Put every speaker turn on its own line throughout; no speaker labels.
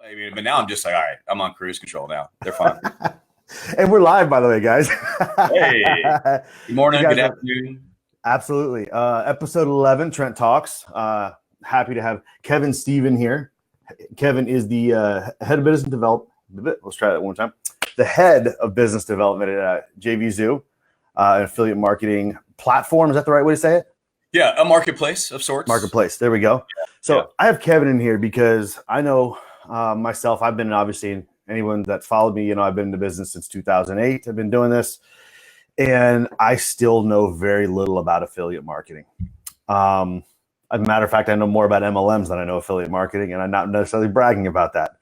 I mean, but now I'm just like, all right, I'm on cruise control now. They're fine.
And we're live, by the way, guys.
Hey, good morning, good
are,
afternoon.
Absolutely. Episode 11, Trent Talks. Happy to have Kevin Steven here. Kevin is the head of business development. Let's try that one more time. The head of business development at Jvzoo, an affiliate marketing platform. Is that the right way to say it?
Yeah, a marketplace of sorts.
Marketplace. There we go. So I have Kevin in here because I know myself. I've been obviously anyone that's followed me. I've been in the business since 2008. I've been doing this, and I still know very little about affiliate marketing. As a matter of fact, I know more about MLMs than I know affiliate marketing, and I'm not necessarily bragging about that.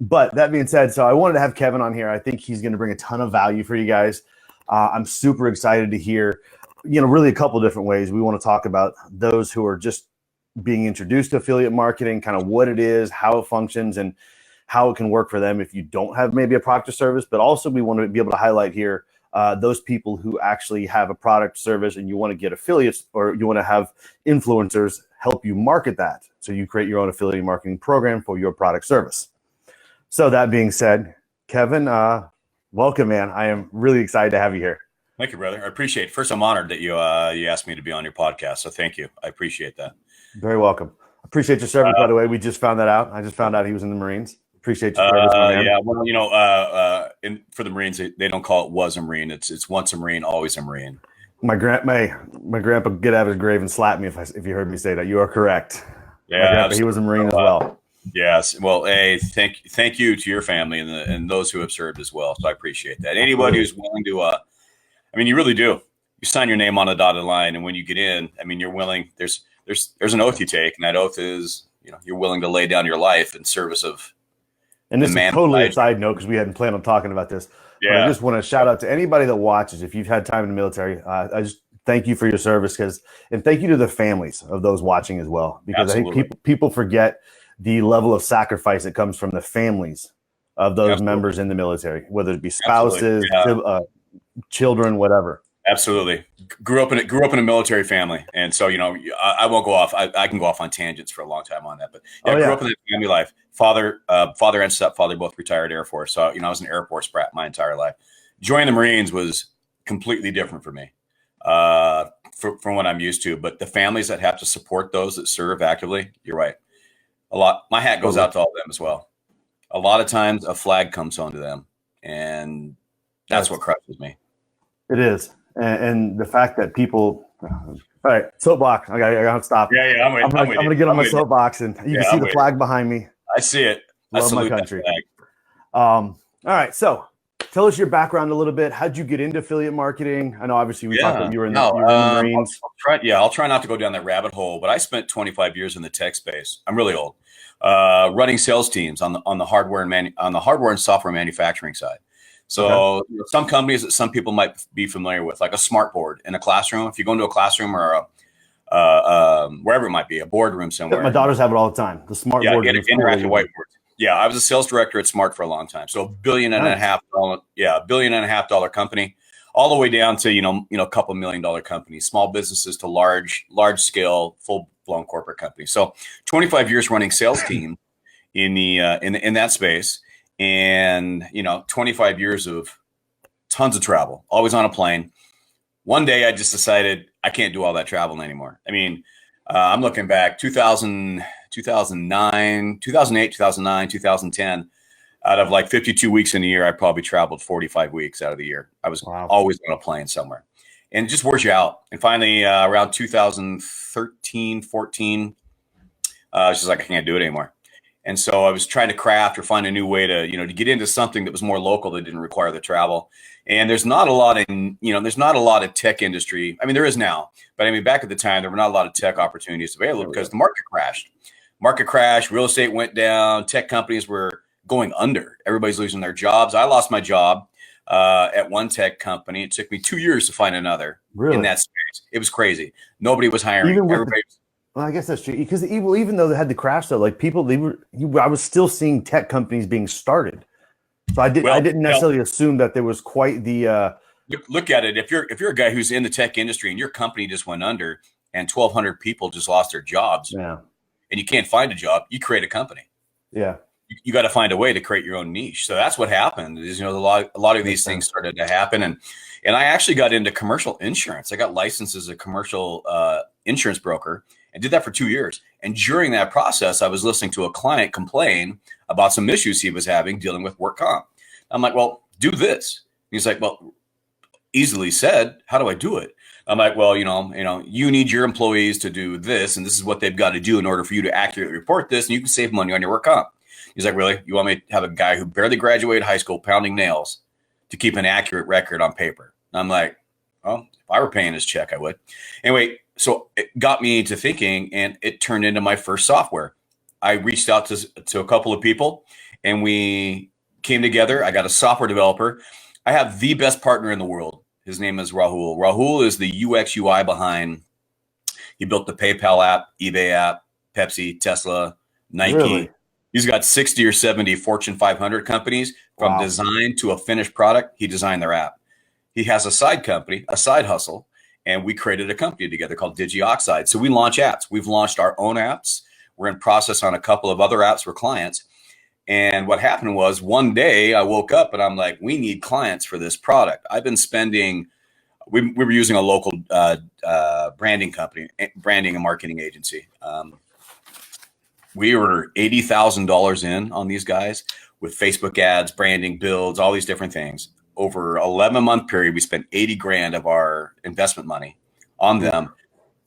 But that being said, so I wanted to have Kevin on here. I think he's going to bring a ton of value for you guys. I'm super excited to hear, really a couple of different ways. We want to talk about those who are just being introduced to affiliate marketing, kind of what it is, how it functions, and how it can work for them if you don't have maybe a product or service. But also we want to be able to highlight here those people who actually have a product service and you want to get affiliates or you want to have influencers help you market that. So you create your own affiliate marketing program for your product service. So that being said, Kevin, welcome, man. I am really excited to have you here.
Thank you, brother. I appreciate it. First, I'm honored that you asked me to be on your podcast. So thank you. I appreciate that.
Very welcome. Appreciate your service, by the way. We just found that out. I just found out he was in the Marines. Appreciate your service, man.
Yeah, well, for the Marines, they don't call it was a Marine. It's once a Marine, always a Marine.
My grandpa get out of his grave and slap me if you heard me say that. You are correct.
Yeah,
he was a Marine as well.
Yes. Well, thank you to your family and those who have served as well. So I appreciate that. Anybody who's willing to, you really do. You sign your name on a dotted line, and when you get in, you're willing. There's an oath you take, and that oath is, you're willing to lay down your life in service of.
And this is totally a side note because we hadn't planned on talking about this. Yeah. But I just want to shout out to anybody that watches. If you've had time in the military, I just thank you for your service and thank you to the families of those watching as well. Because Absolutely. I think people forget the level of sacrifice that comes from the families of those Absolutely. Members in the military, whether it be spouses, children, whatever.
Absolutely. Grew up in a military family. And so, I won't go off. I can go off on tangents for a long time on that, but grew up in that family life. Father and stepfather both retired Air Force. So, I was an Air Force brat my entire life. Joining the Marines was completely different for me from what I'm used to. But the families that have to support those that serve actively, you're right. My hat goes out to all of them as well. A lot of times a flag comes onto them, and that's what crushes me.
It is. And the fact that people, all right, soapbox. I gotta stop.
Yeah. I'm
gonna get on my soapbox, and you can see the flag behind me.
I see it.
Love my country. All right, so tell us your background a little bit. How'd you get into affiliate marketing? I know obviously we talked about you were in the Marines.
I'll try not to go down that rabbit hole, but I spent 25 years in the tech space. I'm really old. Running sales teams on the hardware and software manufacturing side. So some companies that some people might be familiar with, like a smart board in a classroom. If you go into a classroom or wherever it might be, a boardroom somewhere.
My daughters have it all the time. The smart board.
Yeah, interactive whiteboards. Yeah, I was a sales director at Smart for a long time. So $1.5 billion company, all the way down to a couple $1 million companies, small businesses to large scale, full blown corporate companies. So 25 years running sales team in that space. And 25 years of tons of travel, always on a plane. One day I just decided I can't do all that traveling anymore. I'm looking back 2009, 2008, 2009, 2010, out of like 52 weeks in a year, I probably traveled 45 weeks out of the year. I was always on a plane somewhere, and it just wears you out. And finally, around 2013, 14, I was just like, I can't do it anymore. And so I was trying to craft or find a new way to, to get into something that was more local that didn't require the travel. And there's not a lot of tech industry. There is now, but back at the time, there were not a lot of tech opportunities available because the market crashed. Real estate went down. Tech companies were going under. Everybody's losing their jobs. I lost my job at one tech company. It took me 2 years to find another in that space. It was crazy. Nobody was hiring.
Well, I guess that's true because even though they had the crash, though, like I was still seeing tech companies being started. So I didn't necessarily assume that there was quite the.
Look at it. If you're a guy who's in the tech industry and your company just went under and 1,200 people just lost their jobs, and you can't find a job, you create a company.
Yeah.
You got to find a way to create your own niche. So that's what happened is, a lot of these things started to happen. And I actually got into commercial insurance. I got licensed as a commercial insurance broker and did that for 2 years. And during that process, I was listening to a client complain about some issues he was having dealing with work comp. I'm like, well, do this. He's like, well, easily said. How do I do it? I'm like, well, you need your employees to do this, and this is what they've got to do in order for you to accurately report this, and you can save money on your work comp. He's like, really? You want me to have a guy who barely graduated high school pounding nails to keep an accurate record on paper? And I'm like, well, if I were paying his check, I would. Anyway, so it got me to thinking, and it turned into my first software. I reached out to a couple of people, and we came together. I got a software developer. I have the best partner in the world. His name is Rahul. Rahul is the UX UI behind. He built the PayPal app, eBay app, Pepsi, Tesla, Nike.
Really?
He's got 60 or 70 Fortune 500 companies from design to a finished product. He designed their app. He has a side company, a side hustle, and we created a company together called DigiOxide. So we launch apps. We've launched our own apps. We're in process on a couple of other apps for clients. And what happened was one day I woke up and I'm like, we need clients for this product. I've been spending, we were using a local branding company, branding and marketing agency. We were $80,000 in on these guys with Facebook ads, branding, builds, all these different things. Over 11-month period, we spent 80 grand of our investment money on them.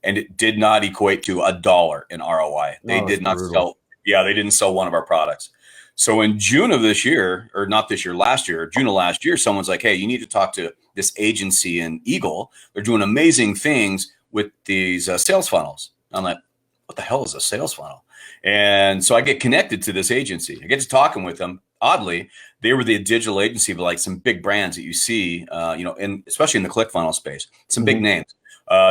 And it did not equate to $1 in ROI. They did not sell. Yeah, they didn't sell one of our products. So in June of this year, or not this year, last year, June of last year, someone's like, hey, you need to talk to this agency in Eagle. They're doing amazing things with these sales funnels. I'm like, what the hell is a sales funnel? And so I get connected to this agency. I get to talking with them. Oddly, they were the digital agency of like some big brands that you see, especially in the ClickFunnels space, some big names.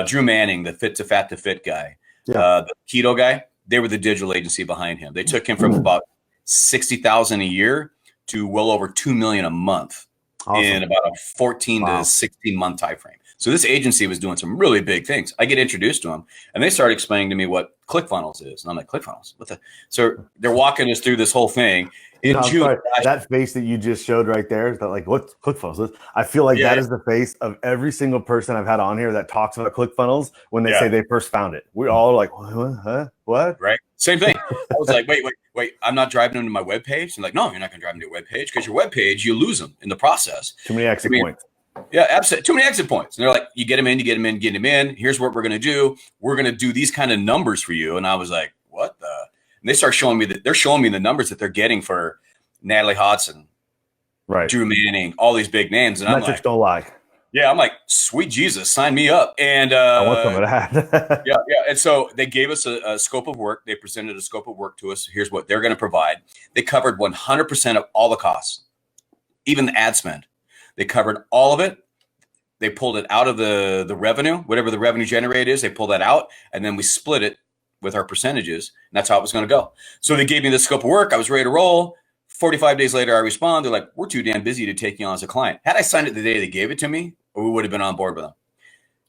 Drew Manning, the Fit to Fat to Fit guy, the keto guy, they were the digital agency behind him. They took him from about 60,000 a year to well over 2 million a month in about a 14 to 16 month time frame. So this agency was doing some really big things. I get introduced to them and they started explaining to me what ClickFunnels is. And I'm like, ClickFunnels? What the? So they're walking us through this whole thing. In June,
that face that you just showed right there, that like, what's ClickFunnels? I feel like that is the face of every single person I've had on here that talks about ClickFunnels when they say they first found it. We're all like, huh? What?
Right. Same thing. I was like, wait, I'm not driving them to my webpage. And like, no, you're not going to drive them to your webpage because your webpage, you lose them in the process.
Too many exit points.
Yeah, absolutely. Too many exit points. And they're like, you get them in. Here's what we're going to do. We're going to do these kind of numbers for you. And I was like, what the? And they start showing me that they're showing me the numbers that they're getting for Natalie Hodson, Drew Manning, all these big names. And
metrics
I'm like,
don't lie.
Yeah, I'm like, sweet Jesus, sign me up. And
I want some of that.
yeah. And so they gave us a scope of work. They presented a scope of work to us. Here's what they're going to provide. They covered 100% of all the costs, even the ad spend. They covered all of it. They pulled it out of the revenue, whatever the revenue generated is. They pulled that out, and then we split it with our percentages. And that's how it was going to go. So they gave me the scope of work. I was ready to roll. 45 days later, I respond. They're like, we're too damn busy to take you on as a client. Had I signed it the day they gave it to me, or we would have been on board with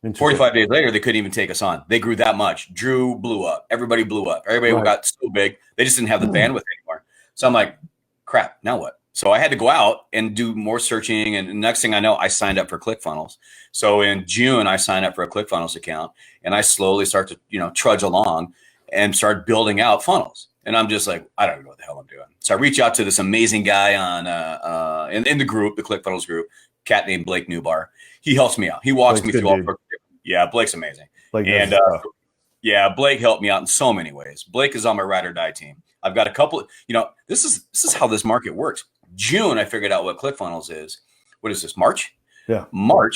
them. 45 days later, they couldn't even take us on. They grew that much. Drew blew up. Everybody blew up. Everybody got so big. They just didn't have the bandwidth anymore. So I'm like, crap, now what? So I had to go out and do more searching. And the next thing I know, I signed up for ClickFunnels. So in June, I signed up for a ClickFunnels account. And I slowly start to, trudge along and start building out funnels. And I'm just like, I don't know what the hell I'm doing. So I reach out to this amazing guy on in the group, the ClickFunnels group, cat named Blake Newbar. He helps me out. He walks me through all. Yeah, Blake's amazing. Blake helped me out in so many ways. Blake is on my ride or die team. I've got a couple. This is how this market works. June, I figured out what ClickFunnels is. What is this? March? Yeah.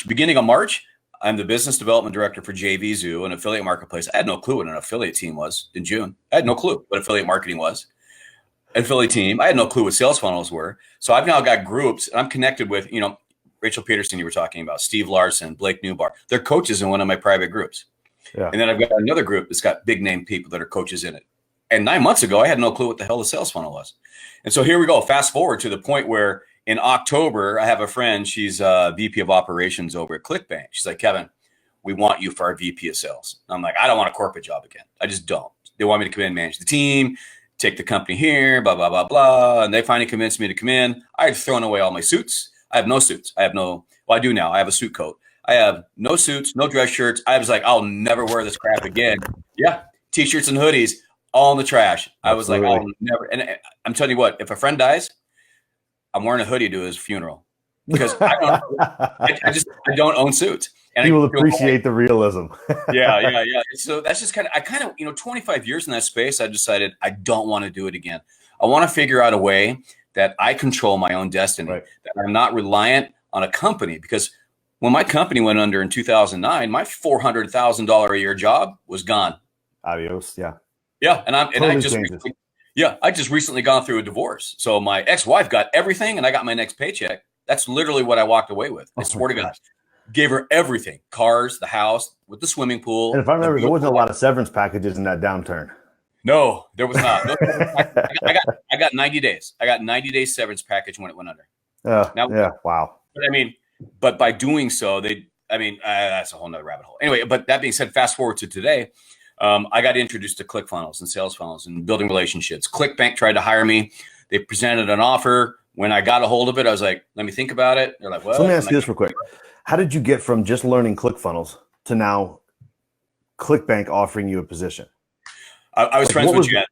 Beginning of March. I'm the business development director for Jvzoo, an affiliate marketplace. I had no clue what an affiliate team was in June. I had no clue what affiliate marketing was. Affiliate team. I had no clue what sales funnels were. So I've now got groups, and I'm connected with, Rachel Peterson, you were talking about, Steve Larson, Blake Newbar. They're coaches in one of my private groups. Yeah. And then I've got another group that's got big name people that are coaches in it. And 9 months ago, I had no clue what the hell the sales funnel was. And so here we go. Fast forward to the point where in October, I have a friend. She's VP of operations over at ClickBank. She's like, Kevin, we want you for our VP of sales. And I'm like, I don't want a corporate job again. I just don't. They want me to come in and manage the team, take the company here, blah, blah, blah, blah. And they finally convinced me to come in. I had thrown away all my suits. I have no suits. Well, I do now. I have a suit coat. I have no suits, no dress shirts. I was like, I'll never wear this crap again. Yeah. T-shirts and hoodies, all in the trash. I was like, I'll never. And I'm telling you what, if a friend dies, I'm wearing a hoodie to his funeral because I don't own suits. And
he will appreciate the realism.
Yeah. So that's just kind of, 25 years in that space, I decided I don't want to do it again. I want to figure out a way that I control my own destiny, that I'm not reliant on a company. Because when my company went under in 2009, my $400,000 a year job was gone.
Adios. Yeah.
Yeah. And I just recently gone through a divorce. So my ex-wife got everything and I got my next paycheck. That's literally what I walked away with. I swear to God. Gave her everything, cars, the house, with the swimming pool.
And if I remember, there wasn't a lot of severance packages in that downturn.
No, there was not. I got 90 days. I got 90 days severance package when it went under.
Wow.
But by doing so, that's a whole nother rabbit hole. Anyway, but that being said, fast forward to today, I got introduced to ClickFunnels and sales funnels and building relationships. ClickBank tried to hire me. They presented an offer. When I got a hold of it, I was like, let me think about it. They're like, well,
so let me ask you this real quick. How did you get from just learning ClickFunnels to now ClickBank offering you a position?
I was friends with Jen.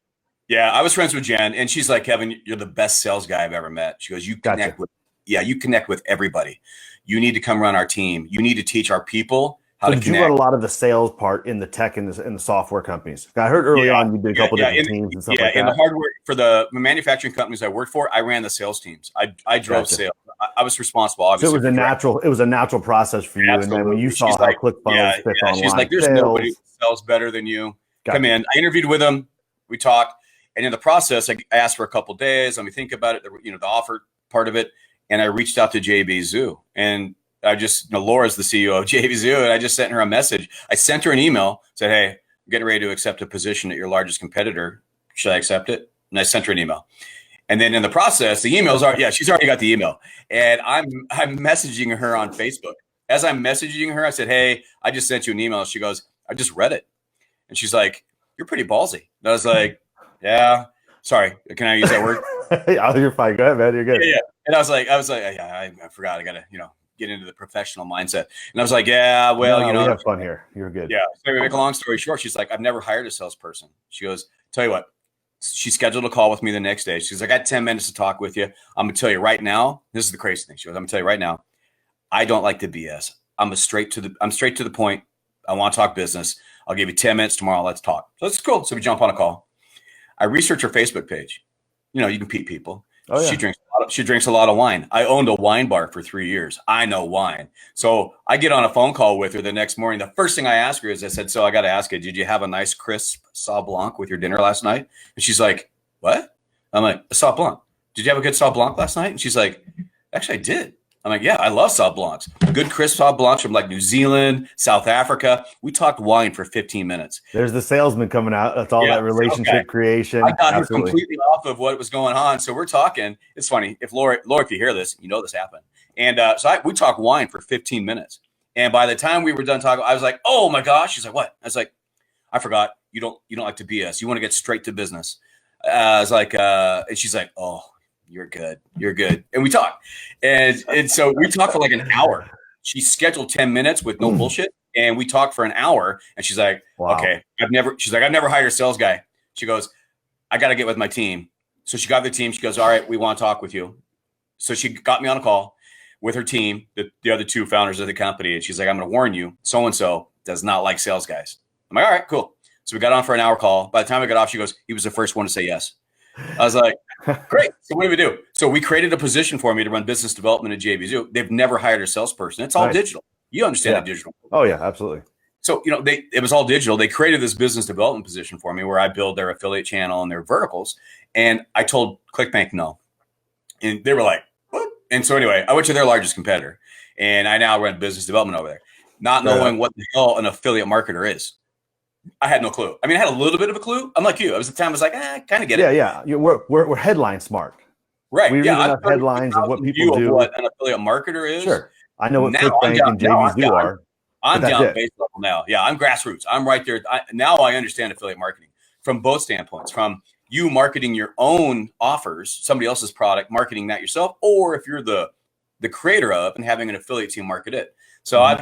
Yeah, I was friends with Jen, and she's like, Kevin, you're the best sales guy I've ever met. She goes, you connect with everybody. You need to come run our team. You need to teach our people how to connect.
You run a lot of the sales part in the tech and the software companies. I heard early on you did a couple different teams and stuff like that.
Yeah, in the hardware for the manufacturing companies I worked for, I ran the sales teams. I drove sales. I was responsible, obviously.
So it was a natural process for you.
Absolutely.
And then when you saw how ClickFunnels fits online,
she's like, there's nobody who sells better than you. Come in. I interviewed with him. We talked. And in the process, I asked for a couple of days. Let me think about it, the offer part of it. And I reached out to Jvzoo. And I just, Laura's the CEO of Jvzoo. And I just sent her a message. I sent her an email, said, hey, I'm getting ready to accept a position at your largest competitor. Should I accept it? And I sent her an email. And then in the process, the emails are, she's already got the email. And I'm messaging her on Facebook. As I'm messaging her, I said, hey, I just sent you an email. She goes, I just read it. And she's like, you're pretty ballsy. And I was like, yeah, sorry. Can I use that word?
You're fine. Go ahead, man. You're good.
Yeah. And I was like, I forgot. I got to, get into the professional mindset. And I was like, yeah, well,
we have fun here. You're good.
Yeah. So to make a long story short, she's like, I've never hired a salesperson. She goes, tell you what, she scheduled a call with me the next day. She's like, I got 10 minutes to talk with you. I'm going to tell you right now. This is the crazy thing. She goes, I'm going to tell you right now. I don't like the BS. I'm straight to the point. I want to talk business. I'll give you 10 minutes tomorrow. Let's talk. So that's cool. So we jump on a call. I research her Facebook page. You can meet people. Oh, yeah. She drinks a lot of wine. I owned a wine bar for 3 years. I know wine. So I get on a phone call with her the next morning. The first thing I ask her is, I said, so I got to ask you, did you have a nice crisp Sauv Blanc with your dinner last night? And she's like, what? I'm like, a Sauv Blanc. Did you have a good Sauv Blanc last night? And she's like, actually, I did. I'm like, yeah, I love Sauv Blancs. Good crisp Sauv Blancs from like New Zealand, South Africa. We talked wine for 15 minutes.
There's the salesman coming out. That's all that relationship creation.
I got her completely off of what was going on. So we're talking. It's funny. If Laura, if you hear this, this happened. And we talked wine for 15 minutes. And by the time we were done talking, I was like, oh my gosh. She's like, what? I was like, I forgot. You don't like to BS. You want to get straight to business. I was like, and she's like, oh, you're good. And we talked. And so we talked for like an hour. She scheduled 10 minutes with no bullshit. And we talked for an hour. And she's like, wow. Okay, I've never hired a sales guy. She goes, I got to get with my team. So she got the team. She goes, all right, we want to talk with you. So she got me on a call with her team, the other two founders of the company. And she's like, I'm going to warn you, so-and-so does not like sales guys. I'm like, all right, cool. So we got on for an hour call. By the time I got off, she goes, he was the first one to say yes. I was like, great. So what do we do? So we created a position for me to run business development at Jvzoo. They've never hired a salesperson. It's all digital. You understand the digital.
Oh yeah, absolutely.
So, it was all digital. They created this business development position for me where I build their affiliate channel and their verticals. And I told ClickBank no. And they were like, what? And so anyway, I went to their largest competitor and I now run business development over there, not knowing what the hell an affiliate marketer is. I had no clue. I mean, I had a little bit of a clue. I'm like you. I was at the time, I was like, I kind of get it.
Yeah. We're headline smart.
Right.
We read enough headlines of what people do.
What an affiliate marketer is.
Sure. I know what ClickBank and Jvzoo are.
I'm
that's
down
it.
base level now. Yeah, I'm grassroots. I'm right there. Now I understand affiliate marketing from both standpoints, from you marketing your own offers, somebody else's product, marketing that yourself, or if you're the creator of and having an affiliate team market it. So I've,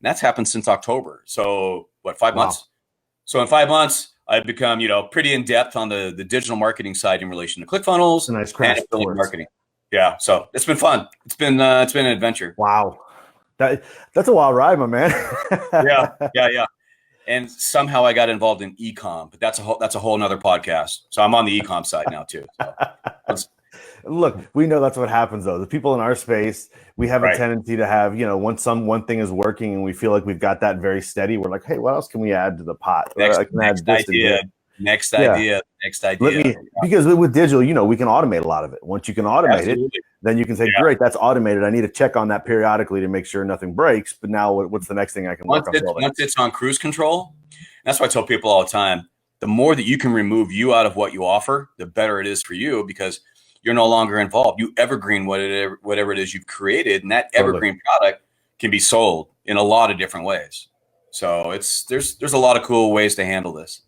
that's happened since October. So what, 5 months? So in 5 months, I've become, pretty in depth on the digital marketing side in relation to ClickFunnels
a nice
and affiliate marketing. Yeah. So it's been fun. It's been an adventure.
Wow. That's a wild ride, my man.
Yeah. And somehow I got involved in e-com, but that's a whole nother podcast. So I'm on the e-com side now too. So
look, we know that's what happens though. The people in our space, we have a tendency to have, once one thing is working and we feel like we've got that very steady, we're like, hey, what else can we add to the pot?
Next idea.
Because with digital, we can automate a lot of it. Once you can automate it, then you can say, great, that's automated. I need to check on that periodically to make sure nothing breaks. But now what's the next thing I can work on building?
Once it's on cruise control, that's why I tell people all the time, the more that you can remove you out of what you offer, the better it is for you, because you're no longer involved. You evergreen whatever it is you've created, and that evergreen product can be sold in a lot of different ways. So there's a lot of cool ways to handle this.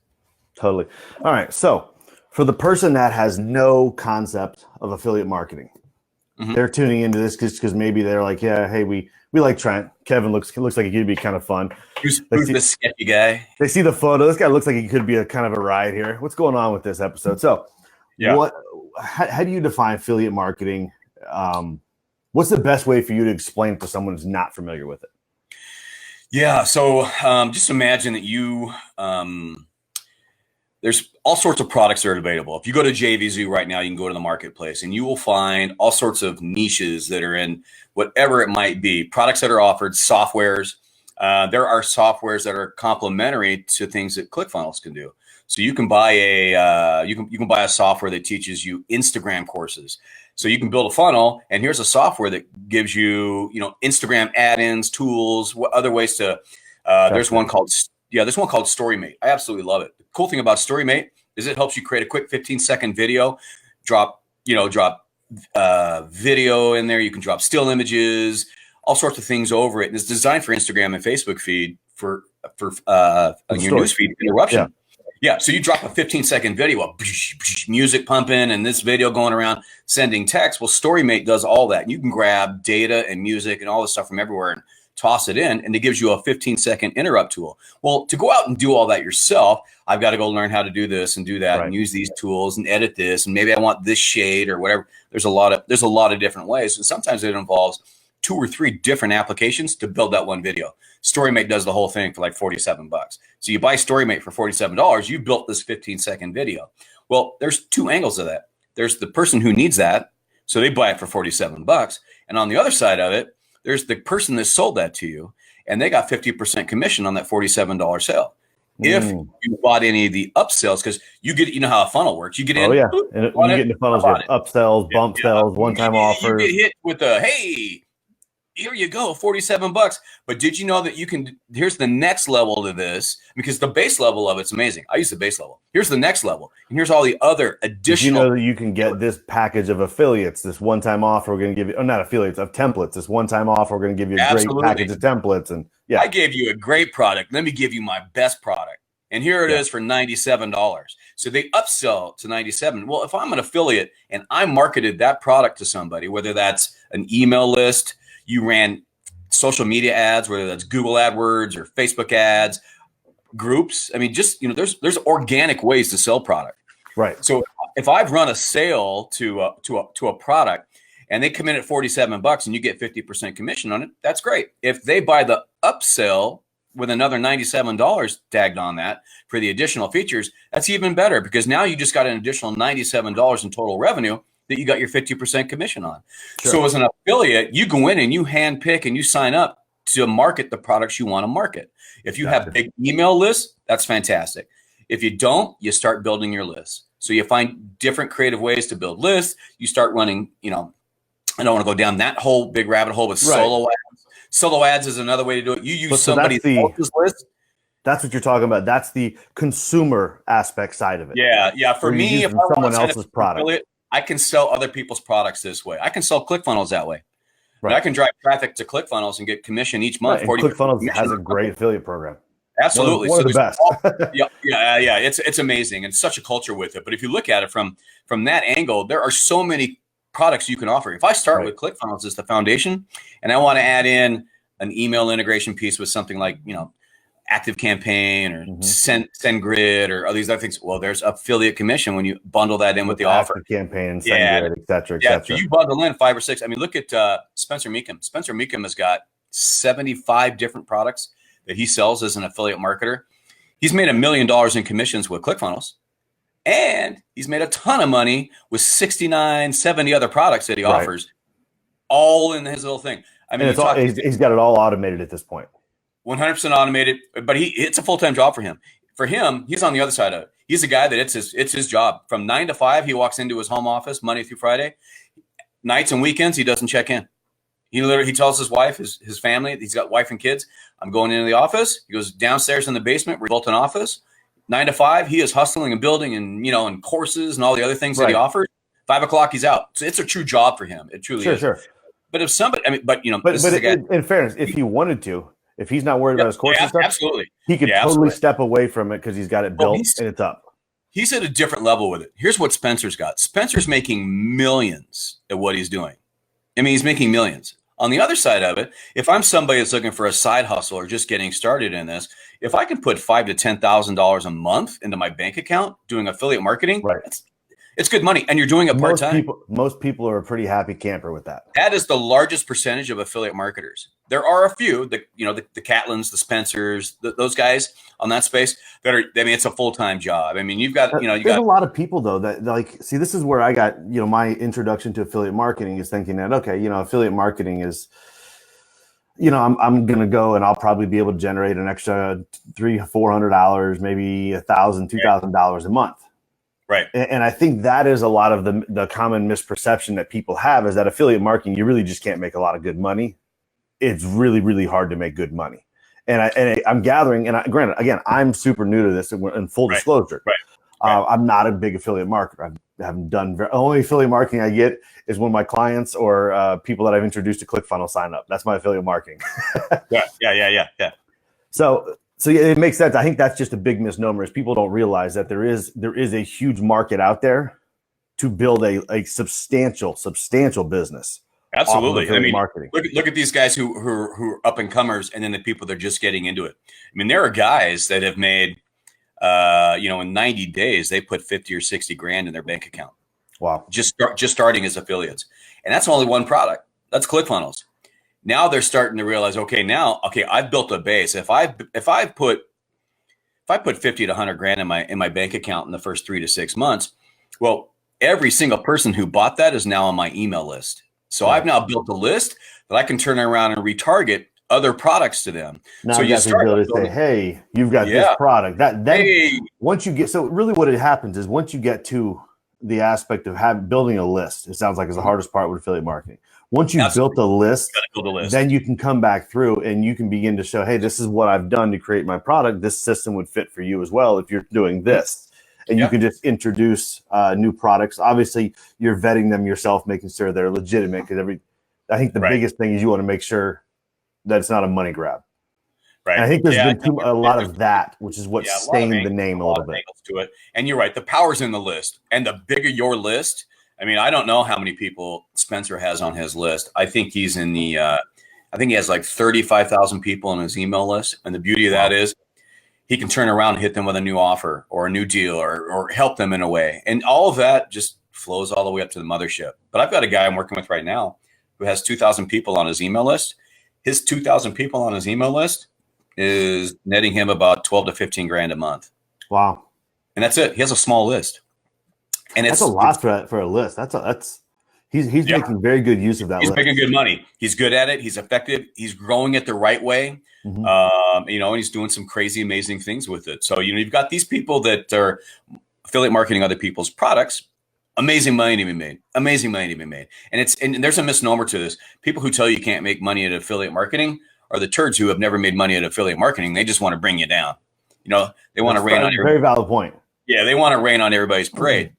Totally. All right. So for the person that has no concept of affiliate marketing, they're tuning into this because maybe they're like, yeah, hey, we like Trent. Kevin looks like he could be kind of fun.
Who's the sketchy guy?
They see the photo. This guy looks like he could be a kind of a ride here. What's going on with this episode? So how do you define affiliate marketing? What's the best way for you to explain it to someone who's not familiar with it?
Yeah. So just imagine that you there's all sorts of products that are available. If you go to Jvzoo right now, you can go to the marketplace and you will find all sorts of niches that are in whatever it might be, products that are offered, softwares. There are softwares that are complementary to things that ClickFunnels can do. So you can buy you can buy a software that teaches you Instagram courses. So you can build a funnel, and here's a software that gives you, Instagram add-ins, tools, other ways to. There's one called StoryMate. I absolutely love it. The cool thing about StoryMate is it helps you create a quick 15-second video, drop video in there. You can drop still images, all sorts of things over it. And it's designed for Instagram and Facebook feed for your newsfeed interruption. Yeah. So you drop a 15-second video, music pumping and this video going around sending text. Well, StoryMate does all that. And you can grab data and music and all this stuff from everywhere and toss it in, and it gives you a 15-second interrupt tool. Well, to go out and do all that yourself, I've got to go learn how to do this and do that and use these tools and edit this, and maybe I want this shade or whatever. There's a lot of different ways, and sometimes it involves 2 or 3 different applications to build that one video. StoryMate does the whole thing for like $47. So you buy StoryMate for $47, you built this 15-second video. Well, there's 2 angles of that. There's the person who needs that, so they buy it for $47, and on the other side of it, there's the person that sold that to you, and they got 50% commission on that $47 sale. If you bought any of the upsells, because you get, how a funnel works. You get in.
Oh, yeah. And you get into funnels with upsells, bump sells, one-time offers.
You get hit with a, hey, here you go, $47. But did you know that here's the next level to this, because the base level of it's amazing. I use the base level. Here's the next level. And here's all the other additional.
Did you know that you can get this package of affiliates, this one-time offer we're going to give you, not affiliates, of templates, this one-time offer, we're going to give you a great package of templates. And
I gave you a great product. Let me give you my best product. And here it is for $97. So they upsell to $97. Well, if I'm an affiliate and I marketed that product to somebody, whether that's an email list, you ran social media ads, whether that's Google AdWords or Facebook ads, groups. I mean, just, there's organic ways to sell product.
Right.
So if I've run a sale to a product and they come in at $47 and you get 50% commission on it, that's great. If they buy the upsell with another $97 tagged on that for the additional features, that's even better, because now you just got an additional $97 in total revenue that you got your 50% commission on. Sure. So as an affiliate, you go in and you handpick and you sign up to market the products you want to market. If you have big email lists, that's fantastic. If you don't, you start building your lists. So you find different creative ways to build lists. You start running, I don't want to go down that whole big rabbit hole with solo ads. Solo ads is another way to do it. You use somebody else's list.
That's what you're talking about. That's the consumer aspect side of it.
Yeah. For me, if
someone else's product,
I can sell other people's products this way. I can sell ClickFunnels that way. And I can drive traffic to ClickFunnels and get commission each month.
Right. And ClickFunnels has a great affiliate program.
Absolutely.
One of the best.
Yeah. It's amazing, and such a culture with it. But if you look at it from that angle, there are so many products you can offer. If I start with ClickFunnels as the foundation, and I want to add in an email integration piece with something like, Active Campaign or SendGrid or all these other things, well, there's affiliate commission when you bundle that in with the offer.
Active Campaign, SendGrid, et cetera, et cetera.
So you bundle in 5 or 6. I mean, look at Spencer Meekum. Spencer Meekum has got 75 different products that he sells as an affiliate marketer. He's made $1 million in commissions with ClickFunnels, and he's made a ton of money with 69, 70 other products that he offers, all in his little thing. I mean,
he's got it all automated at this point.
100% automated, but it's a full-time job for him. For him, he's on the other side of it. He's a guy that it's his job. From 9 to 5, he walks into his home office Monday through Friday. Nights and weekends, he doesn't check in. He tells his wife, his family, he's got wife and kids, I'm going into the office. He goes downstairs in the basement, rebuilt an office. 9 to 5, he is hustling and building and, and courses and all the other things that he offers. 5 o'clock, he's out. So it's a true job for him. It truly is. Sure. But if somebody,
in fairness, if he wanted to, if he's not worried about his course and stuff,
absolutely,
he could totally step away from it because he's got it built and it's up.
He's at a different level with it. Here's what Spencer's got. Spencer's making millions at what he's doing. I mean, he's making millions. On the other side of it, if I'm somebody that's looking for a side hustle or just getting started in this, if I can put $5,000 to $10,000 a month into my bank account doing affiliate marketing, it's good money, and you're doing it part-time.
Most people are a pretty happy camper with that.
That is the largest percentage of affiliate marketers. There are a few, the Catlins, the Spencers, those guys on that space that are. I mean, it's a full-time job. I mean, you've got
there's a lot of people though that see. This is where I got my introduction to affiliate marketing is thinking that affiliate marketing is. I'm going to go and I'll probably be able to generate an extra $300-$400, maybe $1,000, $2,000 a month.
Right.
And I think that is a lot of the common misperception that people have is that affiliate marketing, you really just can't make a lot of good money. It's really, really hard to make good money. And I'm gathering, and granted, again, I'm super new to this in full disclosure. I'm not a big affiliate marketer. I haven't done only affiliate marketing I get is when my clients or people that I've introduced to ClickFunnels sign up. That's my affiliate marketing.
Yeah.
So it makes sense. I think that's just a big misnomer is people don't realize that there is a huge market out there to build a substantial business.
Absolutely. I mean,
marketing.
Look at these guys who are up and comers, and then the people that are just getting into it. I mean, there are guys that have made, in 90 days, they put 50 or 60 grand in their bank account.
Wow.
Just starting as affiliates. And that's only one product. That's ClickFunnels. Now they're starting to realize, I've built a base. If I put 50 to 100 grand in my bank account in the first 3 to 6 months, well, every single person who bought that is now on my email list. So I've now built a list that I can turn around and retarget other products to them.
Now
so
you start to say, hey, you've got this product. Once you get, so really what it happens is once you get to the aspect of building a list, it sounds like it's the hardest part with affiliate marketing. Once you've built a list, then you can come back through and you can begin to show, hey, this is what I've done to create my product. This system would fit for you as well if you're doing this. And you can just introduce new products. Obviously, you're vetting them yourself, making sure they're legitimate. Because I think the biggest thing is you want to make sure that it's not a money grab.
Right.
And I think there's been a lot of that, which is what stained the name a little bit.
To it. And you're right. The power's in the list. And the bigger your list, I mean, I don't know how many people Spencer has on his list. I think he's in the, I think he has like 35,000 people on his email list. And the beauty of that is he can turn around and hit them with a new offer or a new deal or help them in a way. And all of that just flows all the way up to the mothership. But I've got a guy I'm working with right now who has 2,000 people on his email list. His 2,000 people on his email list is netting him about 12 to 15 grand a month.
Wow.
And that's it. He has a small list. And
that's a lot for a list. He's making very good use of that list.
He's making good money. He's good at it. He's effective. He's growing it the right way.
Mm-hmm.
And he's doing some crazy, amazing things with it. So, you've got these people that are affiliate marketing other people's products. Amazing money to be made. Amazing money to be made. And there's a misnomer to this. People who tell you can't make money at affiliate marketing are the turds who have never made money at affiliate marketing. They just want to bring you down. They want to rain on
everybody. Very valid point.
Yeah, they want to rain on everybody's parade.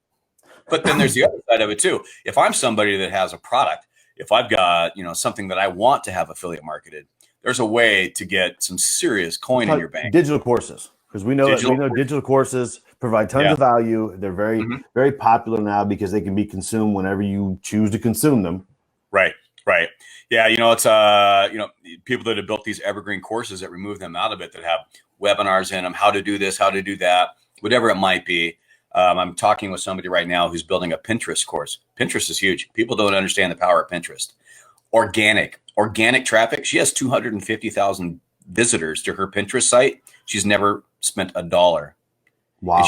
But then there's the other side of it too. If I'm somebody that has a product if I've got, something that I want to have affiliate marketed, there's a way to get some serious coin in your bank.
Digital courses, because we know digital courses provide tons of value. They're very, very popular now because they can be consumed whenever you choose to consume them.
Right. Yeah, it's people that have built these evergreen courses that remove them out of it, that have webinars in them, how to do this, how to do that, whatever it might be. I'm talking with somebody right now who's building a Pinterest course. Pinterest is huge. People don't understand the power of Pinterest. Organic traffic. She has 250,000 visitors to her Pinterest site. She's never spent $1.
Wow.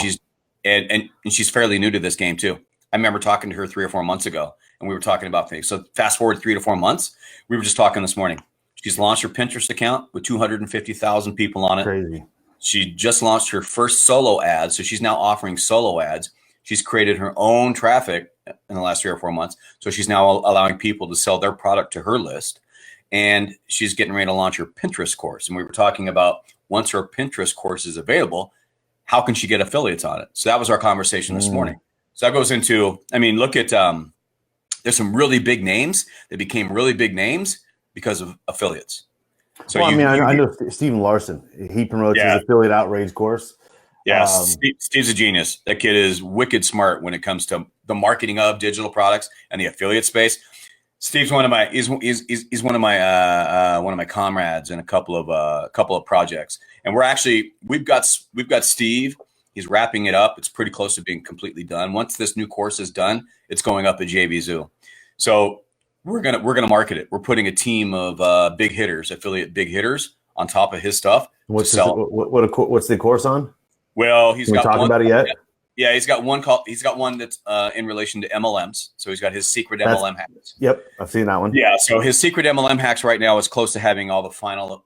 And she's fairly new to this game too. I remember talking to her 3 or 4 months ago, and we were talking about things. So fast forward 3 to 4 months, we were just talking this morning. She's launched her Pinterest account with 250,000 people on it.
Crazy.
She just launched her first solo ad. So she's now offering solo ads. She's created her own traffic in the last 3 or 4 months. So she's now allowing people to sell their product to her list. And she's getting ready to launch her Pinterest course. And we were talking about, once her Pinterest course is available, how can she get affiliates on it? So that was our conversation this morning. So that goes into, look at, there's some really big names that became really big names because of affiliates. So
I know Steven Larson. He promotes his affiliate outrage course.
Yeah, Steve's a genius. That kid is wicked smart when it comes to the marketing of digital products and the affiliate space. Steve's one of my he's one of my comrades in a couple of projects, and we've got Steve. He's wrapping it up. It's pretty close to being completely done. Once this new course is done, it's going up at Jvzoo. So we're gonna market it. We're putting a team of affiliate big hitters on top of his stuff.
What's the course on?
Well, he's got
talk about it yet.
Yeah, he's got one that's in relation to MLMs. So he's got his secret MLM hacks.
Yep, I've seen that one.
Yeah, so his secret MLM hacks right now is close to having all the final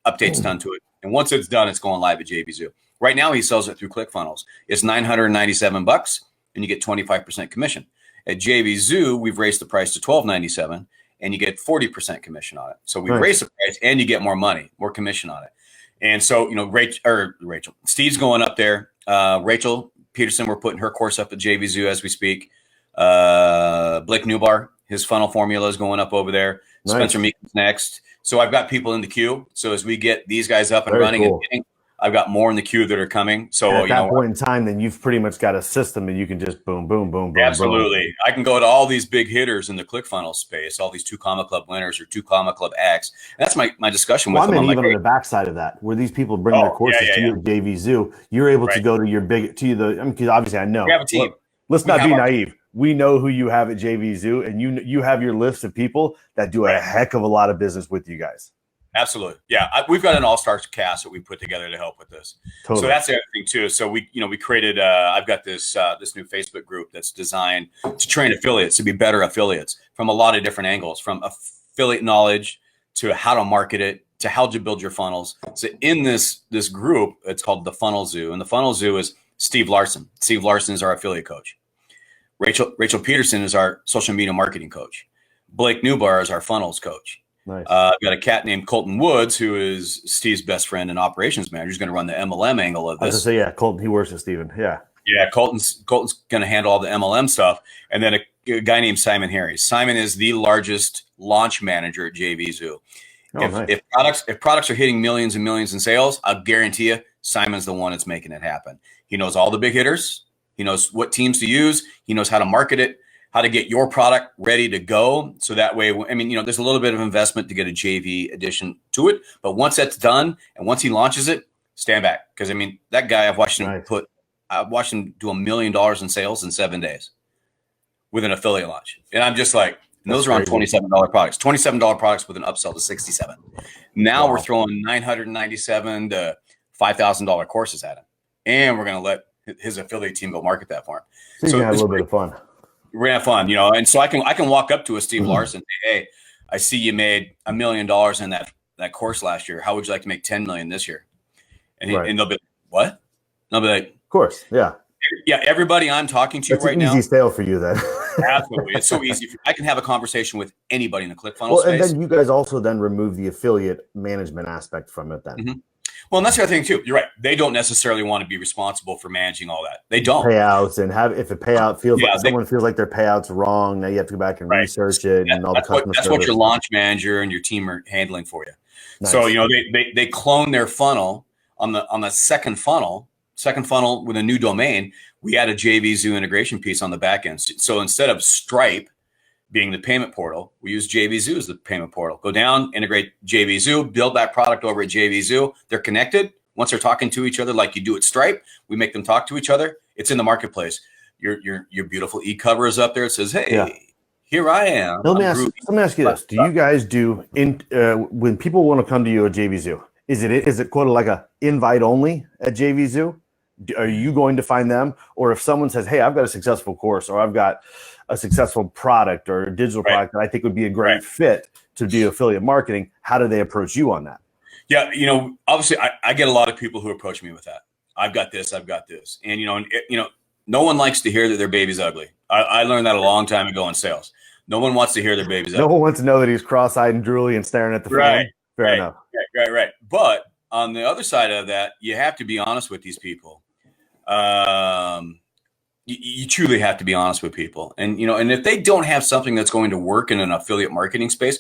updates done to it. And once it's done, it's going live at Jvzoo. Right now, he sells it through ClickFunnels. It's $997, and you get 25% commission. At Jvzoo, we've raised the price to $12.97, and you get 40% commission on it. So we raised the price, and you get more money, more commission on it. And so, Rachel, Steve's going up there. Rachel Peterson, we're putting her course up at Jvzoo as we speak. Blake Newbar, his funnel formula is going up over there. Nice. Spencer Meek's next. So I've got people in the queue. So as we get these guys up and running, cool. I've got more in the queue that are coming. So
at that point in time, then you've pretty much got a system that you can just boom, boom, boom, boom.
Absolutely.
Boom.
I can go to all these big hitters in the ClickFunnels space, all these 2 Comma Club winners or 2 Comma Club X. That's my discussion with them.
Even on the backside of that, where these people bring their courses to you at Jvzoo, you're able to go to your because obviously I know.
We have a team.
Look, let's not be naive. We know who you have at Jvzoo, and you have your list of people that do a heck of a lot of business with you guys.
Absolutely. Yeah. We've got an all-star cast that we put together to help with this. Totally. So that's the other thing too. So we created, I've got this new Facebook group that's designed to train affiliates to be better affiliates from a lot of different angles, from affiliate knowledge to how to market it, to how to build your funnels. So in this group, it's called the Funnel Zoo, and the Funnel Zoo is Steve Larson. Steve Larson is our affiliate coach. Rachel Peterson is our social media marketing coach. Blake Newbar is our funnels coach.
Nice.
I've got a cat named Colton Woods, who is Steve's best friend and operations manager. He's going to run the MLM angle of this.
I was going to say, Colton, he works with Steven. Yeah.
Yeah, Colton's going to handle all the MLM stuff. And then a guy named Simon Harris. Simon is the largest launch manager at Jvzoo.
Nice.
If products are hitting millions and millions in sales, I'll guarantee you Simon's the one that's making it happen. He knows all the big hitters. He knows what teams to use. He knows how to market it, how to get your product ready to go. So that way, there's a little bit of investment to get a JV addition to it. But once that's done and once he launches it, stand back. Because, that guy, I've watched him do $1 million in sales in 7 days with an affiliate launch. And I'm just like, those are on $27 products. $27 products with an upsell to $67. Now we're throwing $997 to $5,000 courses at him. And we're going to let his affiliate team go market that for him.
So you can have a little bit of fun.
We're gonna have fun, and so I can walk up to a Steve Larson and say, hey, I see you made $1 million in that course last year. How would you like to make 10 million this year? And they'll be like, what? And I'll be like,
of course, yeah.
Yeah, everybody I'm talking to right now.
It's an easy sale for you then.
Absolutely. It's so easy. I can have a conversation with anybody in the ClickFunnels space.
And then you guys also then remove the affiliate management aspect from it then.
Mm-hmm. Well, and that's the other thing too. You're right. They don't necessarily want to be responsible for managing all that. They don't.
Payouts and if a payout feels like someone feels like their payout's wrong, now you have to go back and research it and all the customer
that's
service.
what your launch manager and your team are handling for you. Nice. So they clone their funnel on the second funnel with a new domain. We add a Jvzoo integration piece on the back end. So instead of Stripe being the payment portal, we use Jvzoo as the payment portal. Go down, integrate Jvzoo, build that product over at Jvzoo. They're connected. Once they're talking to each other like you do at Stripe, we make them talk to each other. It's in the marketplace. Your beautiful e-cover is up there. It says, hey, here I am.
Let me ask you this. Do you guys do, when people want to come to you at Jvzoo, is it quoted like a invite only at Jvzoo? Are you going to find them? Or if someone says, hey, I've got a successful course, or I've got a successful product or a digital product that I think would be a great fit to do affiliate marketing, how do they approach you on that?
Yeah, obviously I get a lot of people who approach me with that. I've got this. And, no one likes to hear that their baby's ugly. I learned that a long time ago in sales. No one wants to hear their baby's ugly.
No one wants to know that he's cross-eyed and drooly and staring at the phone. Fair enough.
Right. But on the other side of that, you have to be honest with these people. You truly have to be honest with people. And, and if they don't have something that's going to work in an affiliate marketing space,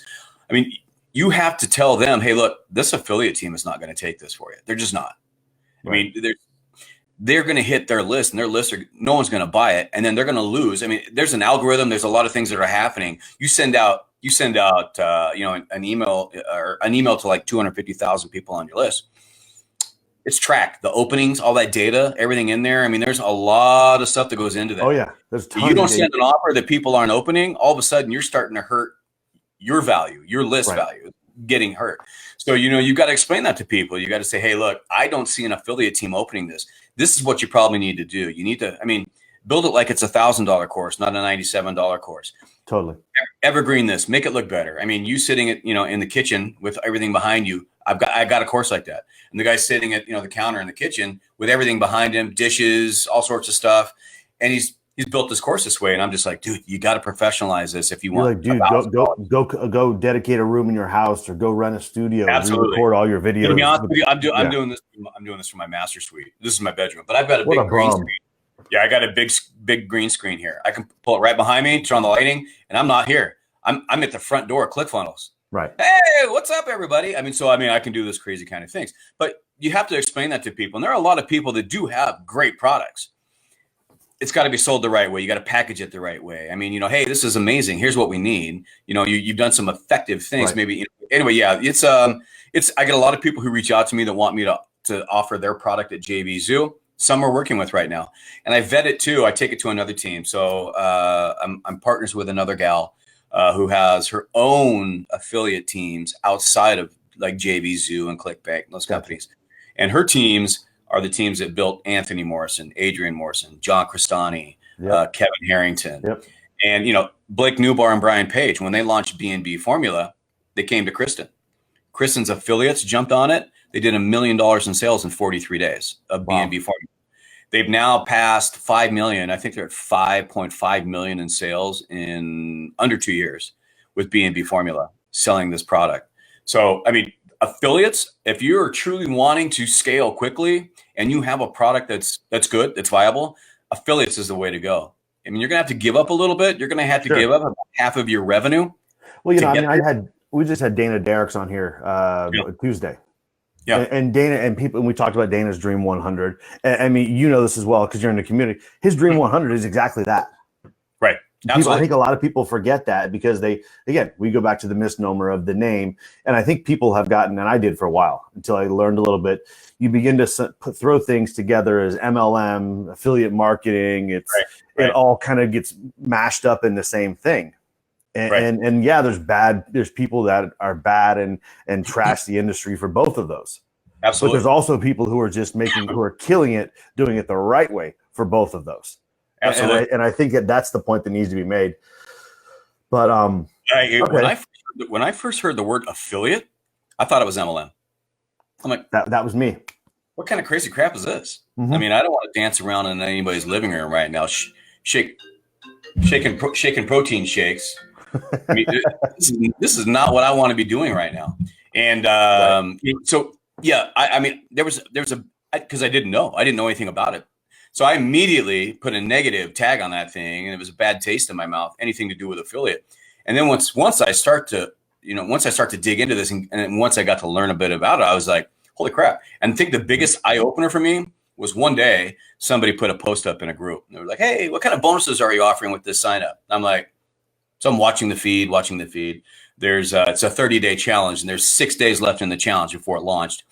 I mean, you have to tell them, hey, look, this affiliate team is not going to take this for you. They're just not. Right. I mean, they're going to hit their list, and their list no one's going to buy it. And then they're going to lose. I mean, there's an algorithm. There's a lot of things that are happening. You send out, an email to like 250,000 people on your list. It's tracked, the openings, all that data, everything in there. I mean, there's a lot of stuff that goes into that.
Oh yeah, there's tons.
You don't send an offer that people aren't opening. All of a sudden, you're starting to hurt your value, your list value, getting hurt. So you got to explain that to people. You got to say, hey, look, I don't see an affiliate team opening this. This is what you probably need to do. You need to, build it like it's $1,000 course, not a $97 course.
Totally.
Evergreen this, make it look better. I mean, you sitting at, in the kitchen with everything behind you. I got a course like that. And the guy's sitting at, the counter in the kitchen with everything behind him, dishes, all sorts of stuff. And he's built this course this way. And I'm just like, dude, you got to professionalize this if you want.
You're like, dude, go dedicate a room in your house or go run a studio.
Absolutely.
Record all your videos.
To be honest with you, I'm doing this from my master suite. This is my bedroom, but I've got a big green screen. Yeah, I got a big green screen here. I can pull it right behind me, turn on the lighting, and I'm not here. I'm at the front door, ClickFunnels.
Right.
Hey, what's up, everybody? I can do this crazy kind of things. But you have to explain that to people. And there are a lot of people that do have great products. It's got to be sold the right way. You got to package it the right way. Hey, this is amazing. Here's what we need. You've done some effective things. Right. Maybe. Anyway, yeah, it's I get a lot of people who reach out to me that want me to offer their product at Jvzoo. Some we're working with right now, and I vet it too. I take it to another team. So I'm partners with another gal who has her own affiliate teams outside of like Jvzoo and ClickBank, those companies. And her teams are the teams that built Anthony Morrison, Adrian Morrison, John Cristani, Kevin Harrington.
Yep.
And, Blake Newbar and Brian Page, when they launched B&B Formula, they came to Kristen. Kristen's affiliates jumped on it. They did $1 million in sales in 43 days of B&B Formula. They've now passed 5 million. I think they're at 5.5 million in sales in under 2 years with B&B Formula selling this product. So, affiliates, if you're truly wanting to scale quickly and you have a product that's good, that's viable, affiliates is the way to go. You're going to have to give up a little bit. You're going to have to give up about half of your revenue.
Well, we just had Dana Derricks on here Tuesday.
Yeah.
And Dana and people, and we talked about Dana's Dream 100. And, this as well, because you're in the community. His Dream 100 is exactly that.
Right.
I think a lot of people forget that because we go back to the misnomer of the name. And I think people have gotten, and I did for a while until I learned a little bit, you begin to throw things together as MLM, affiliate marketing. It all kind of gets mashed up in the same thing. And there's people that are bad and trash the industry for both of those.
Absolutely.
But there's also people who are just who are killing it, doing it the right way for both of those.
Absolutely.
And I think that's the point that needs to be made. But
when I first heard the word affiliate, I thought it was MLM. I'm like,
that was me.
What kind of crazy crap is this?
Mm-hmm.
I don't want to dance around in anybody's living room right now, shaking protein shakes. This is not what I want to be doing right now. And so Yeah. I mean, there was because I didn't know anything about it. So I immediately put a negative tag on that thing, and it was a bad taste in my mouth, anything to do with affiliate. And then once I start to, dig into this, and once I got to learn a bit about it, I was like, holy crap. And I think the biggest eye opener for me was one day somebody put a post up in a group. And they were like, hey, what kind of bonuses are you offering with this sign up? I'm like, so I'm watching the feed. There's it's a 30-day challenge, and there's 6 days left in the challenge before it launched.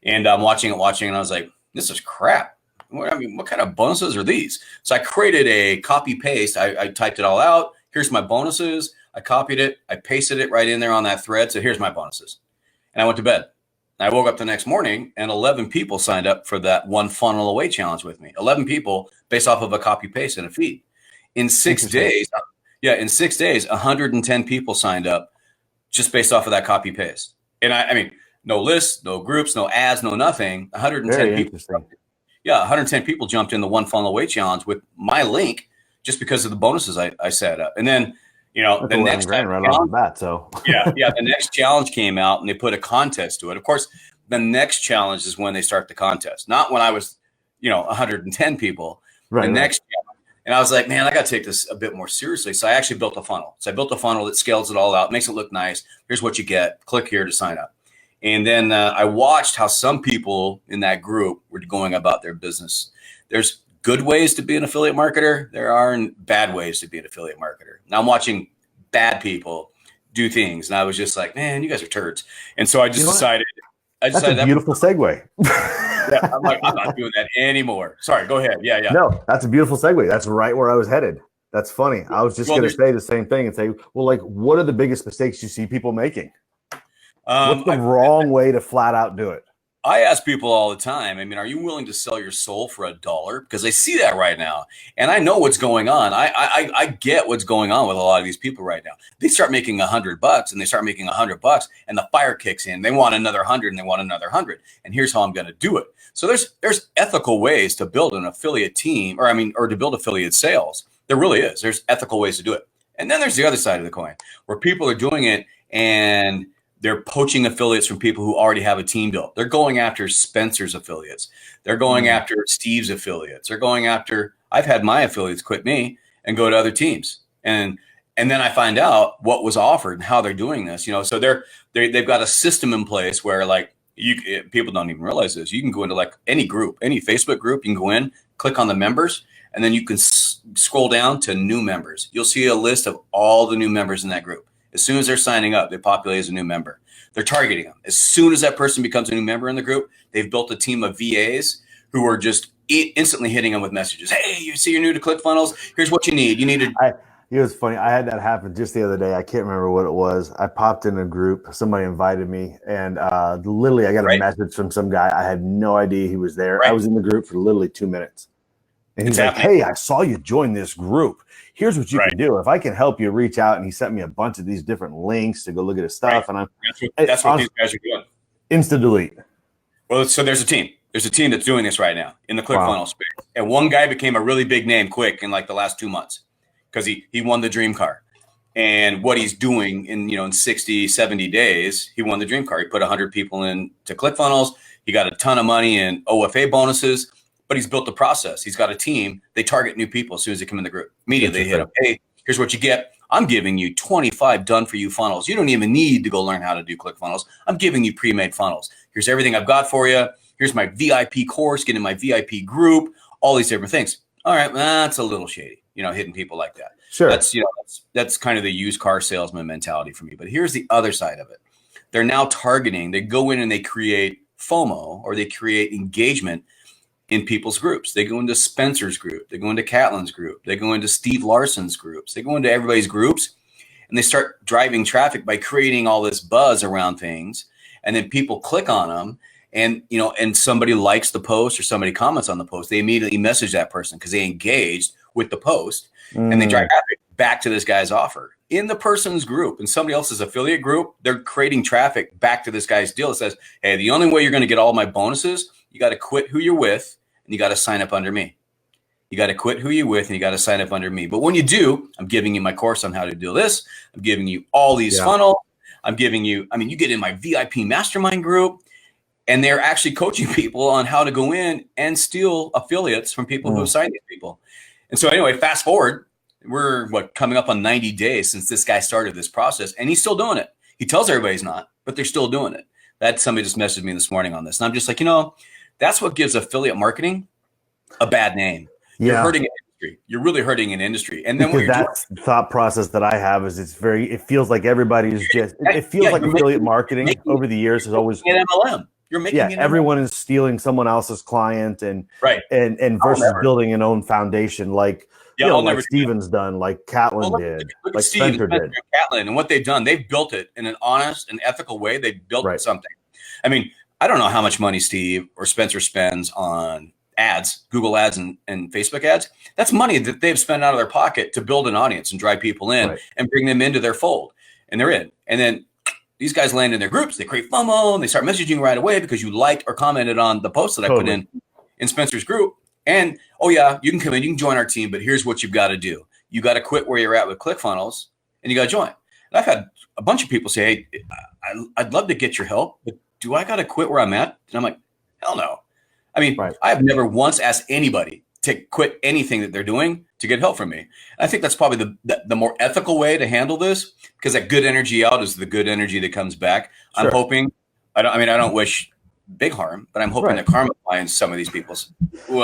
And I'm watching, and I was like, this is crap. What kind of bonuses are these? So I created a copy paste. I typed it all out. Here's my bonuses. I copied it. I pasted it right in there on that thread. So here's my bonuses. And I went to bed. I woke up the next morning, and 11 people signed up for that one funnel away challenge with me. 11 people based off of a copy paste and a feed. In 6 days, 110 people signed up just based off of that copy paste. And I mean, no lists, no groups, no ads, no nothing. 110 people. Yeah, 110 people jumped in the one funnel away challenge with my link just because of the bonuses I set up. And then,
that's the next grand right off the bat. So
the next challenge came out, and they put a contest to it. Of course, the next challenge is when they start the contest, not when I was, 110 people. Right. Next challenge. And I was like, man, I got to take this a bit more seriously. So I actually built a funnel. So I built a funnel that scales it all out, makes it look nice. Here's what you get. Click here to sign up. And then I watched how some people in that group were going about their business. There's good ways to be an affiliate marketer. There are bad ways to be an affiliate marketer. Now I'm watching bad people do things, and I was just like, man, you guys are turds. And so I just decided.
That's a beautiful segue.
Yeah, I'm like, I'm not doing that anymore. Sorry, go ahead. Yeah.
No, that's a beautiful segue. That's right where I was headed. That's funny. I was just going to say the same thing and say, well, like, what are the biggest mistakes you see people making? What's the wrong way to flat out do it?
I ask people all the time, I mean, are you willing to sell your soul for $1? Because I see that right now. And I know what's going on. I get what's going on with a lot of these people right now. They start making $100 and they start making $100 and the fire kicks in. They want another 100 and they want another 100. And here's how I'm going to do it. So there's ethical ways to build an affiliate team or to build affiliate sales. There really is. There's ethical ways to do it. And then there's the other side of the coin where people are doing it and they're poaching affiliates from people who already have a team built. They're going after Spencer's affiliates. They're going after Steve's affiliates. They're going after, I've had my affiliates quit me and go to other teams. And then I find out what was offered and how they're doing this, so they've got a system in place where like people don't even realize this. You can go into like any group, any Facebook group, you can go in, click on the members, and then you can scroll down to new members. You'll see a list of all the new members in that group. As soon as they're signing up, they populate as a new member. They're targeting them. As soon as that person becomes a new member in the group, they've built a team of VAs who are just instantly hitting them with messages. Hey, you see you're new to ClickFunnels? Here's what you need. You need to.
It was funny. I had that happen just the other day. I can't remember what it was. I popped in a group. Somebody invited me, and literally I got a message from some guy. I had no idea he was there. I was in the group for literally 2 minutes. And he's like, hey, I saw you join this group. Here's what you can do. If I can help you, reach out. And he sent me a bunch of these different links to go look at his stuff. And
that's what these guys are doing.
Insta delete.
Well, so there's a team. There's a team that's doing this right now in the ClickFunnels space. And one guy became a really big name quick in like the last 2 months because he won the dream car. And what he's doing in 60, 70 days, he won the dream car. He put 100 people into ClickFunnels. He got a ton of money in OFA bonuses. But he's built the process. He's got a team. They target new people as soon as they come in the group. Immediately they hit them. Hey, here's what you get. I'm giving you 25 done-for-you funnels. You don't even need to go learn how to do ClickFunnels. I'm giving you pre-made funnels. Here's everything I've got for you. Here's my VIP course. Get in my VIP group. All these different things. All right, that's a little shady. Hitting people like that.
Sure.
That's kind of the used car salesman mentality for me. But here's the other side of it. They're now targeting. They go in and they create FOMO or they create engagement in people's groups. They go into Spencer's group. They go into Catlin's group. They go into Steve Larson's groups. They go into everybody's groups and they start driving traffic by creating all this buzz around things. And then people click on them and somebody likes the post or somebody comments on the post. They immediately message that person because they engaged with the post and they drive traffic back to this guy's offer in the person's group. In somebody else's affiliate group, they're creating traffic back to this guy's deal. It says, hey, the only way you're going to get all my bonuses, you got to quit who you're with and you got to sign up under me. You got to quit who you're with and you got to sign up under me. But when you do, I'm giving you my course on how to do this. I'm giving you all these funnels. I'm giving you, you get in my VIP mastermind group. And they're actually coaching people on how to go in and steal affiliates from people who have signed these people. And so anyway, fast forward, we're coming up on 90 days since this guy started this process, and he's still doing it. He tells everybody he's not, but they're still doing it. That somebody just messaged me this morning on this. And I'm just like, that's what gives affiliate marketing a bad name. You're hurting an industry. You're really hurting an industry. And then
that's the thought process that I have is it feels like everybody is it feels like affiliate marketing over the years is always
an MLM. You're making
everyone is stealing someone else's client and versus building an own foundation like like Steven's done, like Catlin did, like Spencer did.
Catlin, and what they've done, they've built it in an honest and ethical way. They've built something. I mean, I don't know how much money Steve or Spencer spends on ads, Google ads and Facebook ads. That's money that they've spent out of their pocket to build an audience and drive people in and bring them into their fold. And they're in. And then these guys land in their groups. They create FOMO and they start messaging right away because you liked or commented on the post that I put in Spencer's group. And, you can come in, you can join our team, but here's what you've got to do. You got to quit where you're at with ClickFunnels and you got to join. And I've had a bunch of people say, hey, I'd love to get your help, but do I got to quit where I'm at? And I'm like, hell no. I mean, I have never once asked anybody to quit anything that they're doing to get help from me. And I think that's probably the more ethical way to handle this, because that good energy out is the good energy that comes back. Sure. I'm hoping, I don't wish big harm, but I'm hoping that karma finds some of these people's.
So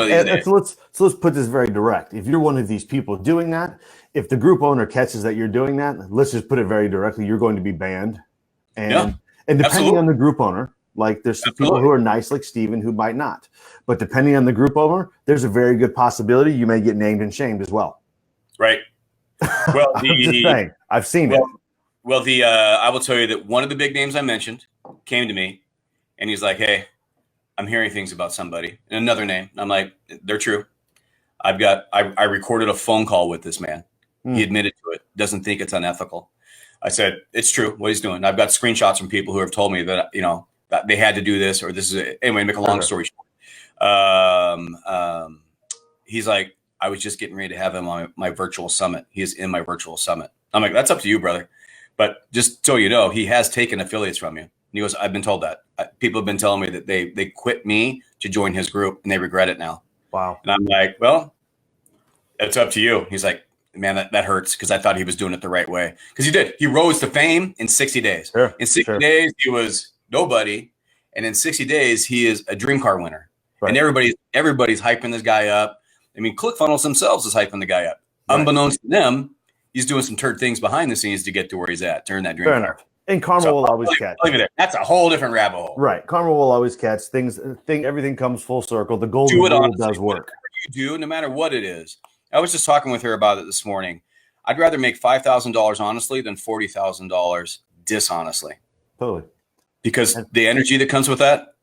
let's put this very direct. If you're one of these people doing that, if the group owner catches that you're doing that, let's just put it very directly, you're going to be banned. And depending on the group owner, like there's people who are nice like Steven who might not. But depending on the group owner, there's a very good possibility you may get named and shamed as well.
Right. Well,
I've seen it.
Well, I will tell you that one of the big names I mentioned came to me and he's like, hey, I'm hearing things about somebody. And another name. And I'm like, they're true. I recorded a phone call with this man. He admitted to it. Doesn't think it's unethical. I said, it's true what he's doing. I've got screenshots from people who have told me that, that they had to do this or this is it. Anyway, make a long story short. He's like, I was just getting ready to have him on my virtual summit. He is in my virtual summit. I'm like, that's up to you, brother. But just so you know, he has taken affiliates from you. And he goes, I've been told that. People have been telling me that they quit me to join his group and they regret it now.
Wow.
And I'm like, well, it's up to you. He's like, man, that hurts because I thought he was doing it the right way. Because he did. He rose to fame in 60 days.
Sure,
in 60 days, he was nobody. And in 60 days, he is a dream car winner. Right. And everybody's hyping this guy up. I mean, ClickFunnels themselves is hyping the guy up. Right. Unbeknownst to them, he's doing some turd things behind the scenes to get to where he's at, turn that dream car.
Enough. And karma will always catch.
Look at that. That's a whole different rabbit hole.
Right. Karma will always catch things. Everything comes full circle. The golden rule does work.
You do, no matter what it is. I was just talking with her about it this morning. I'd rather make $5,000 honestly than $40,000 dishonestly.
Totally.
Because the energy that comes with that.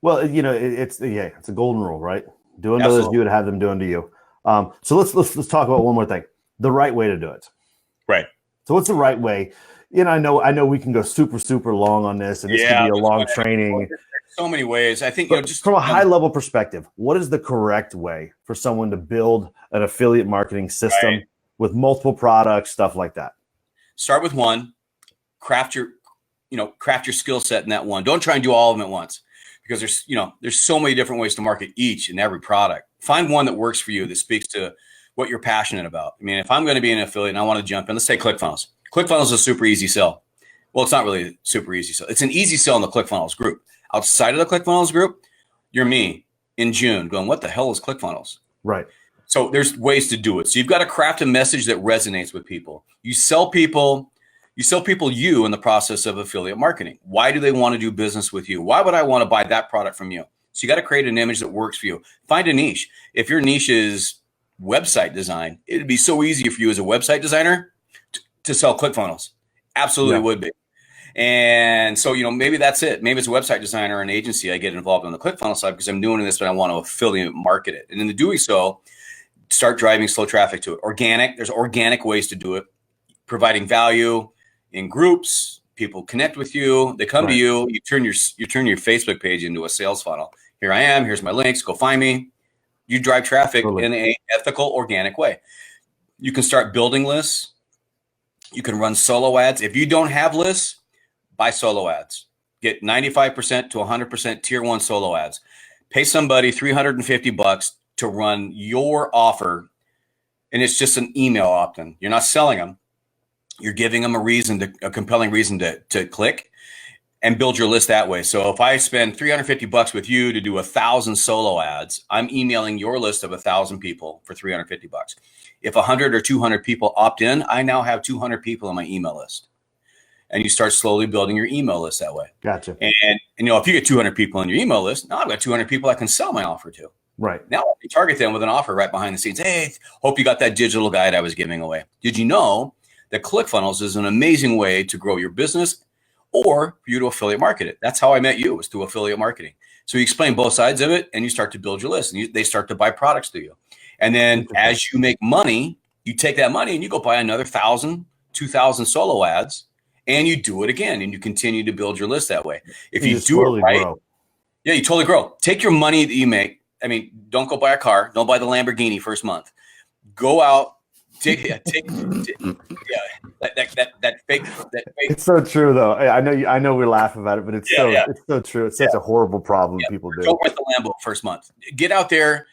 Well, it's a golden rule, right? Do unto others, you would have them do unto you. So let's talk about one more thing. The right way to do it.
Right.
So what's the right way? I know we can go super, super long on this, and this can be a long training.
There's so many ways. I think just
from a high level perspective, what is the correct way for someone to build an affiliate marketing system with multiple products, stuff like that?
Start with one, craft your skill set in that one. Don't try and do all of them at once because there's so many different ways to market each and every product. Find one that works for you that speaks to what you're passionate about. I mean, if I'm going to be an affiliate and I want to jump in, let's take ClickFunnels. ClickFunnels is a super easy sell. Well, it's not really a super easy sell. It's an easy sell in the ClickFunnels group. Outside of the ClickFunnels group, you're me in June going, what the hell is ClickFunnels?
Right.
So there's ways to do it. So you've got to craft a message that resonates with people. You sell people you in the process of affiliate marketing. Why do they want to do business with you? Why would I want to buy that product from you? So you got to create an image that works for you. Find a niche. If your niche is website design, it'd be so easy for you as a website designer to sell ClickFunnels. Absolutely would be. And so, maybe that's it. Maybe it's a website designer or an agency. I get involved on the ClickFunnels side because I'm doing this, but I want to affiliate market it. And in doing so, start driving slow traffic to it. There's organic ways to do it. Providing value in groups, people connect with you. They come to you. You turn your Facebook page into a sales funnel. Here I am. Here's my links. Go find me. You drive traffic in an ethical, organic way. You can start building lists. You can run solo ads. If you don't have lists, buy solo ads. Get 95% to 100% tier 1 solo ads. Pay somebody $350 to run your offer, and it's just an email opt-in. You're not selling them. You're giving them a compelling reason to click and build your list that way. So if I spend $350 with you to do 1,000 solo ads, I'm emailing your list of 1,000 people for $350. If 100 or 200 people opt in, I now have 200 people on my email list. And you start slowly building your email list that way.
Gotcha.
And if you get 200 people on your email list, now I've got 200 people I can sell my offer to.
Right.
Now I can target them with an offer right behind the scenes. Hey, hope you got that digital guide I was giving away. Did you know that ClickFunnels is an amazing way to grow your business or for you to affiliate market it? That's how I met you, was through affiliate marketing. So you explain both sides of it and you start to build your list, and they start to buy products through you. And then as you make money, you take that money and you go buy another 1,000, 2,000 solo ads, and you do it again, and you continue to build your list that way. If you do it right, yeah, you totally grow. Take your money that you make. I mean, don't go buy a car. Don't buy the Lamborghini first month. Go out, that fake.
It's so true, though. I know we laugh about it, but it's so true. It's such a horrible problem people do.
Don't rent the Lambo first month. Get out there,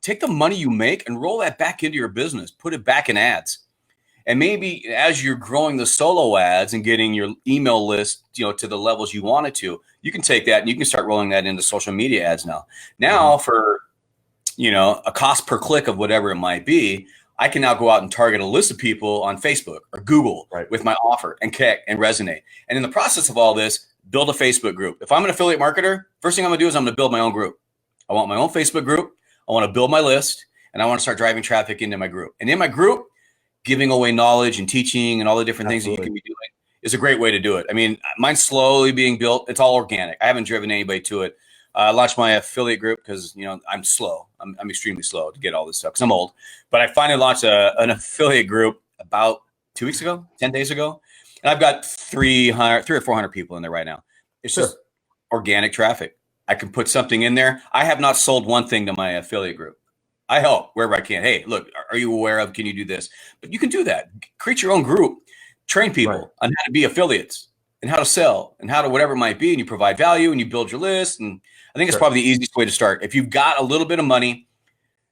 take the money you make and roll that back into your business. Put it back in ads. And maybe as you're growing the solo ads and getting your email list, to the levels you want it to, you can take that and you can start rolling that into social media ads now. Now for, a cost per click of whatever it might be, I can now go out and target a list of people on Facebook or Google with my offer and connect and resonate. And in the process of all this, build a Facebook group. If I'm an affiliate marketer, first thing I'm going to do is I'm going to build my own group. I want my own Facebook group. I want to build my list, and I want to start driving traffic into my group. And in my group, giving away knowledge and teaching and all the different things that you can be doing is a great way to do it. I mean, mine's slowly being built. It's all organic. I haven't driven anybody to it. I launched my affiliate group because, I'm slow. I'm extremely slow to get all this stuff because I'm old. But I finally launched an affiliate group about 2 weeks ago, 10 days ago. And I've got 300 or 400 people in there right now. It's just organic traffic. I can put something in there. I have not sold one thing to my affiliate group. I help wherever I can. Hey, look, are you aware of, can you do this? But you can do that. Create your own group, train people on how to be affiliates and how to sell and how to whatever it might be. And you provide value and you build your list. And I think it's probably the easiest way to start. If you've got a little bit of money,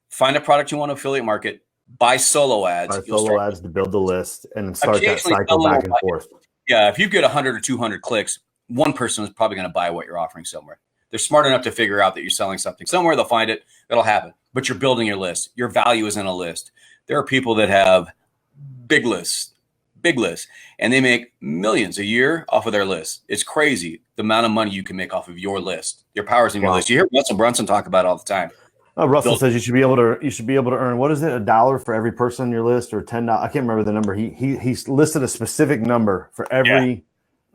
find a product you want to affiliate market, buy solo ads.
Buy solo ads to build the list and then start that cycle back and forth.
Yeah. If you get 100 or 200 clicks, one person is probably going to buy what you're offering somewhere. They're smart enough to figure out that you're selling something somewhere. They'll find it. That'll happen. But you're building your list. Your value is in a list. There are people that have big lists, and they make millions a year off of their list. It's crazy the amount of money you can make off of your list. Your power's in your list. You hear Russell Brunson talk about it all the time.
Russell says you should be able to earn, what is it, $1 for every person on your list, or $10? I can't remember the number. He listed a specific number for every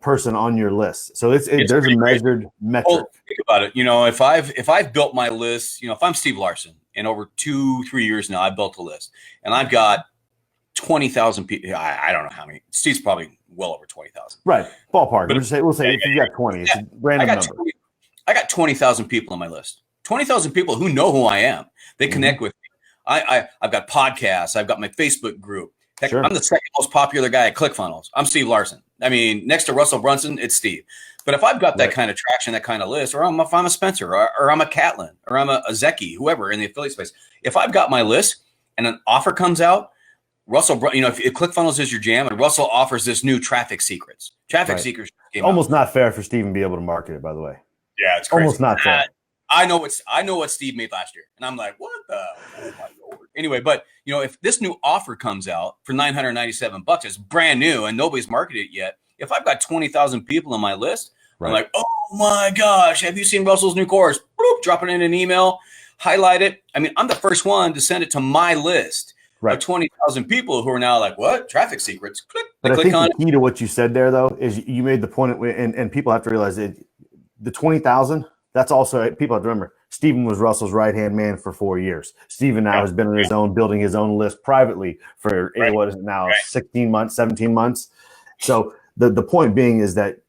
person on your list. So there's a measured metric.
Well, think about it. If I've built my list, if I'm Steve Larson, and over 2-3 years now, I built a list, and I've got 20,000 people. I don't know how many. Steve's probably well over 20,000.
Right, ballpark. We'll say if you got 20, it's a random number.
I got 20,000 people on my list. 20,000 people who know who I am. They connect with me. I've got podcasts. I've got my Facebook group. Heck, I'm the second most popular guy at ClickFunnels. I'm Steve Larson. I mean, next to Russell Brunson, it's Steve. But if I've got that kind of traction, that kind of list, or if I'm a Spencer, or I'm a Catlin, or I'm a Zeki, whoever in the affiliate space, if I've got my list and an offer comes out, Russell, if ClickFunnels is your jam, and Russell offers this new traffic secrets. Secrets
almost not fair for Steve to be able to market it, by the way.
Yeah, it's crazy.
Almost not fair.
I know what Steve made last year, and I'm like, what the? Oh my lord! Anyway, but if this new offer comes out for $997, it's brand new and nobody's marketed it yet. If I've got 20,000 people on my list, I'm like, oh my gosh, have you seen Russell's new course? Boop, drop it in an email, highlight it. I mean, I'm the first one to send it to my list of 20,000 people who are now like, what? Traffic secrets. Click.
But I
click
think the key to what you said there, though, is you made the point, and people have to realize that the 20,000. That's also, people have to remember, Stephen was Russell's right-hand man for 4 years. Stephen now has been on his own, building his own list privately for, what is it now, 16 months, 17 months. So the point being is that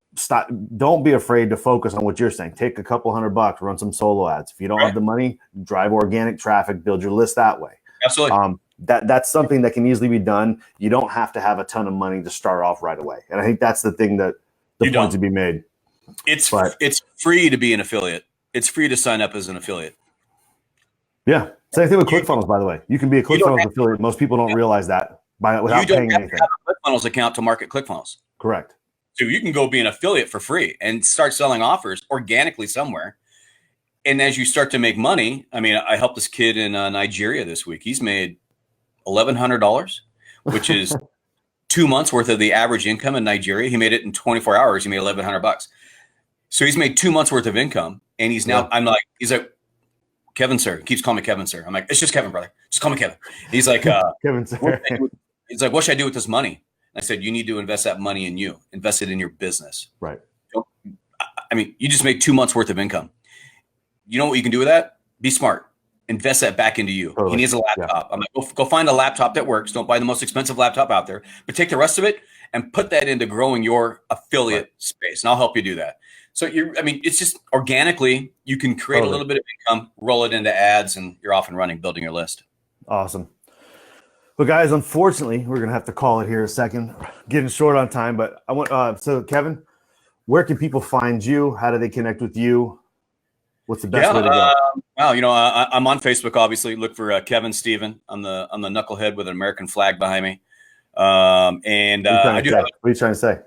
don't be afraid to focus on what you're saying. Take a couple $100, run some solo ads. If you don't have the money, drive organic traffic, build your list that way.
Absolutely.
That's something that can easily be done. You don't have to have a ton of money to start off right away. And I think that's the thing that the point to be made.
It's free to be an affiliate. It's free to sign up as an affiliate.
Yeah. Same thing with ClickFunnels, by the way. You can be a ClickFunnels affiliate. Most people don't realize that without paying anything. You don't have to have
a ClickFunnels account to market ClickFunnels.
Correct.
So you can go be an affiliate for free and start selling offers organically somewhere. And as you start to make money, I mean, I helped this kid in Nigeria this week. He's made $1,100, which is 2 months worth of the average income in Nigeria. He made it in 24 hours. He made $1,100. So he's made 2 months worth of income. And he's now, he's like, Kevin, sir. He keeps calling me Kevin, sir. I'm like, it's just Kevin, brother. Just call me Kevin. He's like,
Kevin, sir.
He's like, what should I do with this money? I said, you need to invest that money in you. Invest it in your business.
Right.
I mean, you just made 2 months worth of income. You know what you can do with that? Be smart. Invest that back into you. Totally. He needs a laptop. Yeah. I'm like, go find a laptop that works. Don't buy the most expensive laptop out there, but take the rest of it and put that into growing your affiliate space. And I'll help you do that. So it's just organically, you can create a little bit of income, roll it into ads, and you're off and running, building your list.
Awesome. Well, guys, unfortunately, we're going to have to call it here a second. Getting short on time, but I want, so Kevin, where can people find you? How do they connect with you? What's the best way to go?
Well, I'm on Facebook, obviously. Look for Kevin Steven on the knucklehead with an American flag behind me.
What are you trying to say?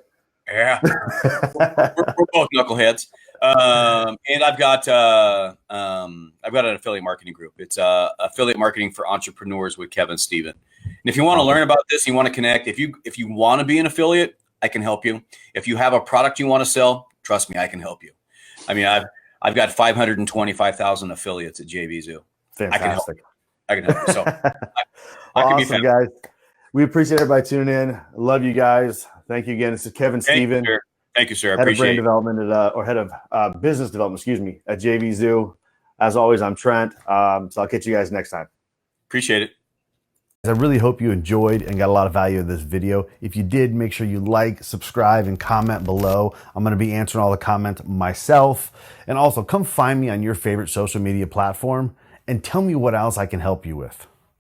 Yeah, we're both knuckleheads. And I've got an affiliate marketing group. It's affiliate marketing for entrepreneurs with Kevin Steven. And if you want to learn about this, you want to connect. If you want to be an affiliate, I can help you. If you have a product you want to sell, trust me, I can help you. I mean, I've got 525,000 affiliates at Jvzoo.
Fantastic.
I can help you. So I
can be guys. We appreciate everybody tuning in. Love you guys. Thank you again. This is Kevin Steven.
Thank you, sir. I
head
appreciate
of brand development or head of business development, at Jvzoo. As always, I'm Trent. So I'll catch you guys next time.
Appreciate it.
I really hope you enjoyed and got a lot of value of this video. If you did, make sure you like, subscribe, and comment below. I'm going to be answering all the comments myself. And also, come find me on your favorite social media platform and tell me what else I can help you with.